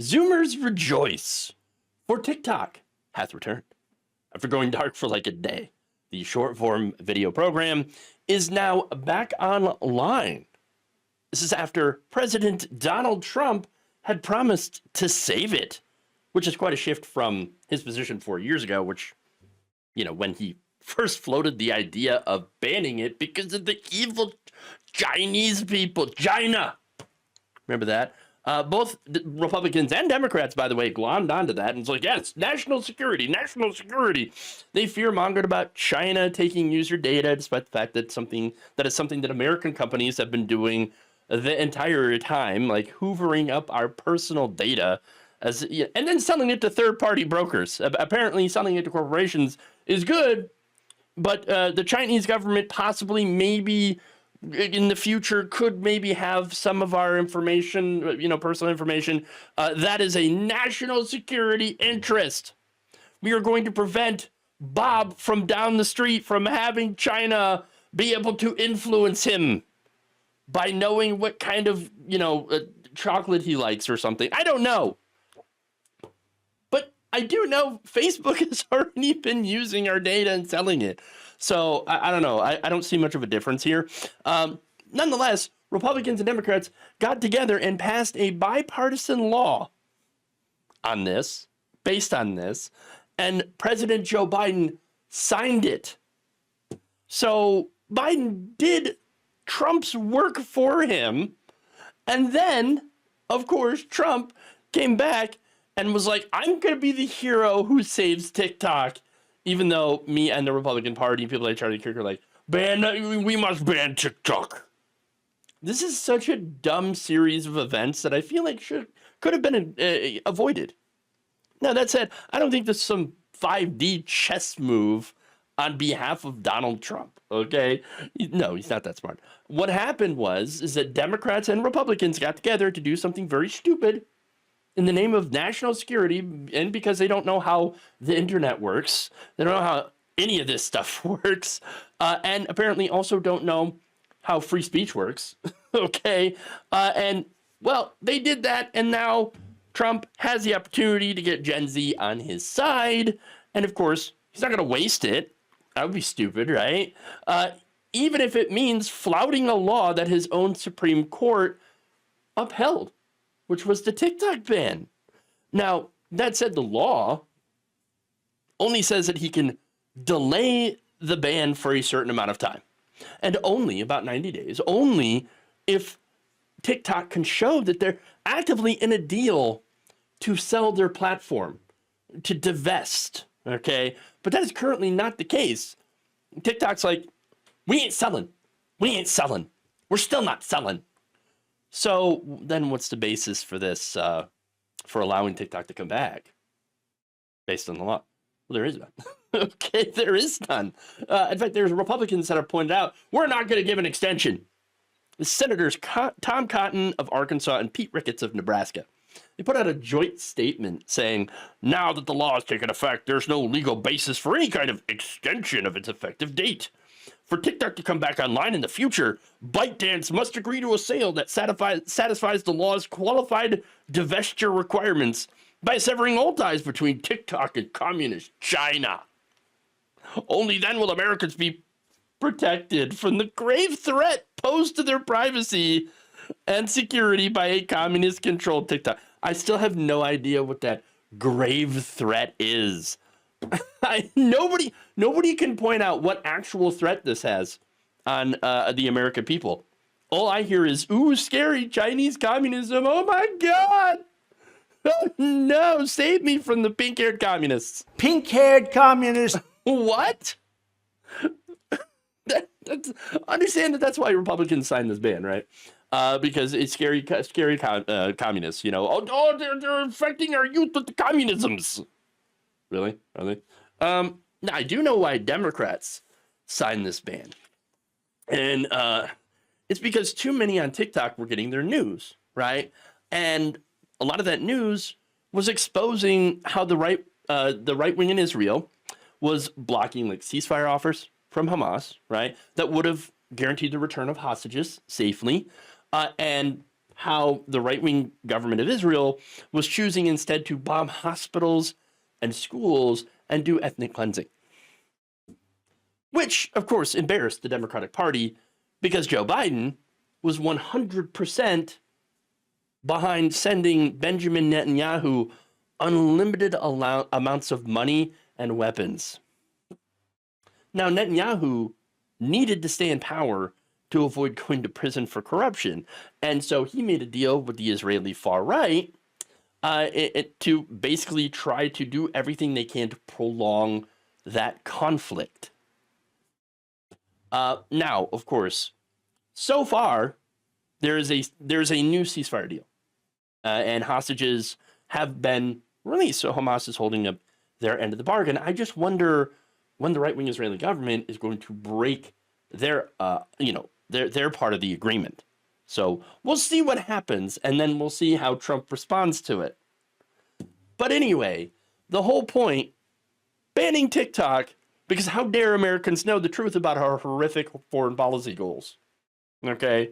Zoomers rejoice, for TikTok hath returned. After going dark for like a day, the short form video program is now back online. This is after President Donald Trump had promised to save it, which is quite a shift from his position 4 years ago, which, when he first floated the idea of banning it because of the evil Chinese people. China. Remember that? Both Republicans and Democrats, by the way, glommed onto that. And it's like, yes, national security, national security. They fear-mongered about China taking user data, despite the fact that is something that American companies have been doing the entire time, like hoovering up our personal data and then selling it to third-party brokers. Apparently, selling it to corporations is good, but the Chinese government possibly, maybe in the future, could maybe have some of our information, personal information. That is a national security interest. We are going to prevent Bob from down the street from having China be able to influence him by knowing what kind of, chocolate he likes or something. I don't know. But I do know Facebook has already been using our data and selling it. So I don't know. I don't see much of a difference here. Nonetheless, Republicans and Democrats got together and passed a bipartisan law on this, based on this, and President Joe Biden signed it. So Biden did Trump's work for him. And then, of course, Trump came back and was like, I'm going to be the hero who saves TikTok. Even though me and the Republican Party, people like Charlie Kirk are like, we must ban TikTok. This is such a dumb series of events that I feel like could have been avoided. Now, that said, I don't think this is some 5D chess move on behalf of Donald Trump, okay? No, he's not that smart. What happened is that Democrats and Republicans got together to do something very stupid in the name of national security, and because they don't know how the internet works, they don't know how any of this stuff works, and apparently also don't know how free speech works, okay? They did that, and now Trump has the opportunity to get Gen Z on his side, and of course, he's not going to waste it. That would be stupid, right? Even if it means flouting a law that his own Supreme Court upheld, which was the TikTok ban. Now, that said, the law only says that he can delay the ban for a certain amount of time, and only about 90 days, only if TikTok can show that they're actively in a deal to sell their platform, to divest, okay? But that is currently not the case. TikTok's like, we ain't selling. We're still not selling. So then what's the basis for this, for allowing TikTok to come back based on the law? Well, there is none. Okay, there is none. In fact, there's Republicans that have pointed out, we're not going to give an extension. The Senators Tom Cotton of Arkansas and Pete Ricketts of Nebraska, they put out a joint statement saying, now that the law has taken effect, there's no legal basis for any kind of extension of its effective date. For TikTok to come back online in the future, ByteDance must agree to a sale that satisfies the law's qualified divestiture requirements by severing all ties between TikTok and communist China. Only then will Americans be protected from the grave threat posed to their privacy and security by a communist-controlled TikTok. I still have no idea what that grave threat is. Nobody can point out what actual threat this has on the American people. All I hear is, ooh, scary Chinese communism. Oh my God. Oh, no, save me from the pink-haired communists. Pink-haired communists. What? Understand that that's why Republicans signed this ban, right? Because it's scary communists, Oh, they're affecting our youth with the communisms. Really? Are they? Now, I do know why Democrats signed this ban. And it's because too many on TikTok were getting their news, right? And a lot of that news was exposing how the right wing in Israel was blocking like ceasefire offers from Hamas, right? That would have guaranteed the return of hostages safely, and how the right-wing government of Israel was choosing instead to bomb hospitals and schools and do ethnic cleansing. Which, of course, embarrassed the Democratic Party because Joe Biden was 100% behind sending Benjamin Netanyahu unlimited amounts of money and weapons. Now, Netanyahu needed to stay in power to avoid going to prison for corruption. And so he made a deal with the Israeli far right to basically try to do everything they can to prolong that conflict. Now, of course, so far, there's a new ceasefire deal. And hostages have been released. So Hamas is holding up their end of the bargain. I just wonder when the right-wing Israeli government is going to break their part of the agreement. So we'll see what happens, and then we'll see how Trump responds to it. But anyway, the whole point, banning TikTok, because how dare Americans know the truth about our horrific foreign policy goals? Okay?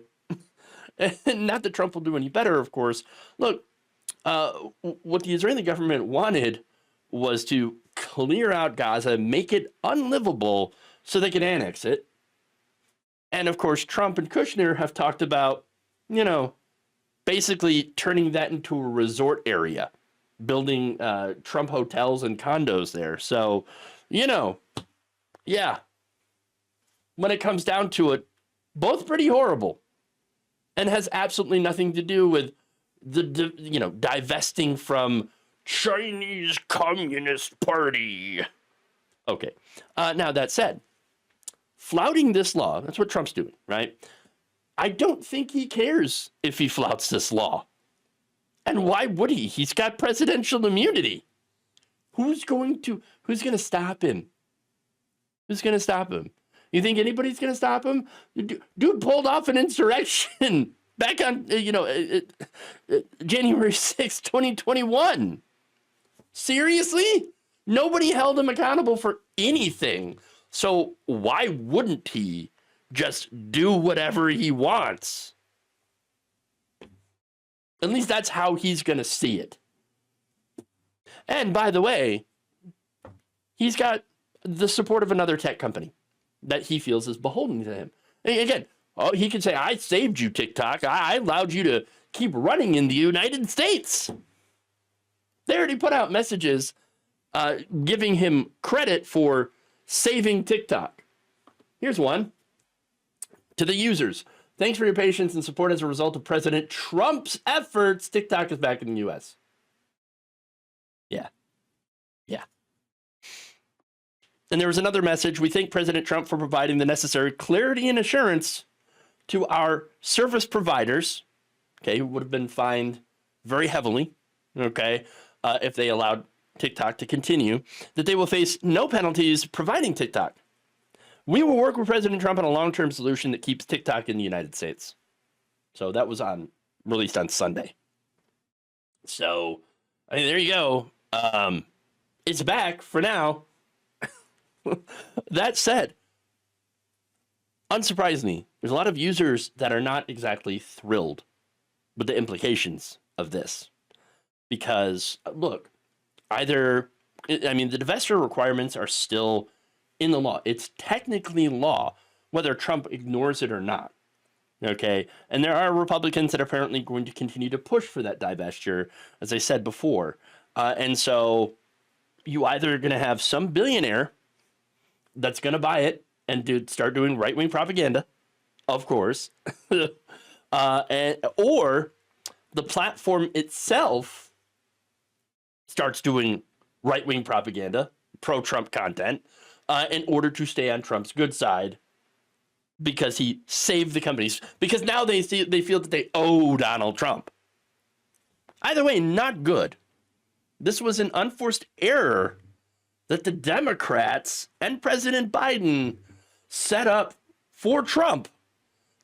And not that Trump will do any better, of course. Look, what the Israeli government wanted was to clear out Gaza, make it unlivable so they could annex it. And of course, Trump and Kushner have talked about, basically turning that into a resort area, building Trump hotels and condos there. So, yeah, when it comes down to it, both pretty horrible and has absolutely nothing to do with divesting from Chinese Communist Party. Okay. Now, that said, flouting this law, that's what Trump's doing, right? I don't think he cares if he flouts this law. And why would he? He's got presidential immunity. Who's going to stop him? Who's going to stop him? You think anybody's going to stop him? Dude pulled off an insurrection back on, January 6th, 2021. Seriously? Nobody held him accountable for anything. So why wouldn't he just do whatever he wants? At least that's how he's going to see it. And by the way, he's got the support of another tech company that he feels is beholden to him. And again, he can say, I saved you, TikTok. I allowed you to keep running in the United States. They already put out messages giving him credit for saving TikTok. Here's one. To the users, thanks for your patience and support as a result of President Trump's efforts. TikTok is back in the U.S. Yeah. And there was another message. We thank President Trump for providing the necessary clarity and assurance to our service providers, okay, who would have been fined very heavily, okay, if they allowed TikTok to continue, that they will face no penalties providing TikTok. We will work with President Trump on a long-term solution that keeps TikTok in the United States. So that was released on Sunday. So, there you go. It's back for now. That said, unsurprisingly, there's a lot of users that are not exactly thrilled with the implications of this. Because, look, the divestiture requirements are still in the law. It's technically law, whether Trump ignores it or not. Okay? And there are Republicans that are apparently going to continue to push for that divestiture, as I said before. And so you either are going to have some billionaire that's going to buy it and start doing right-wing propaganda, of course, or the platform itself starts doing right-wing propaganda, pro-Trump content, in order to stay on Trump's good side because he saved the companies. Because now they feel that they owe Donald Trump. Either way, not good. This was an unforced error that the Democrats and President Biden set up for Trump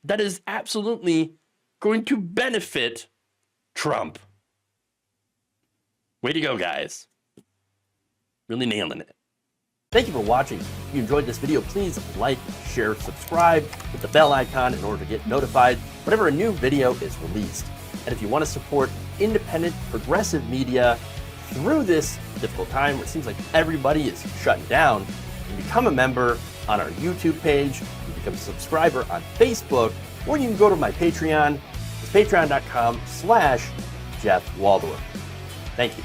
that is absolutely going to benefit Trump. Way to go, guys. Really nailing it. Thank you for watching. If you enjoyed this video, please like, share, subscribe, hit the bell icon in order to get notified whenever a new video is released. And if you want to support independent, progressive media through this difficult time where it seems like everybody is shutting down, you can become a member on our YouTube page, you can become a subscriber on Facebook, or you can go to my Patreon. It's patreon.com/Jeff Waldorf. Thank you.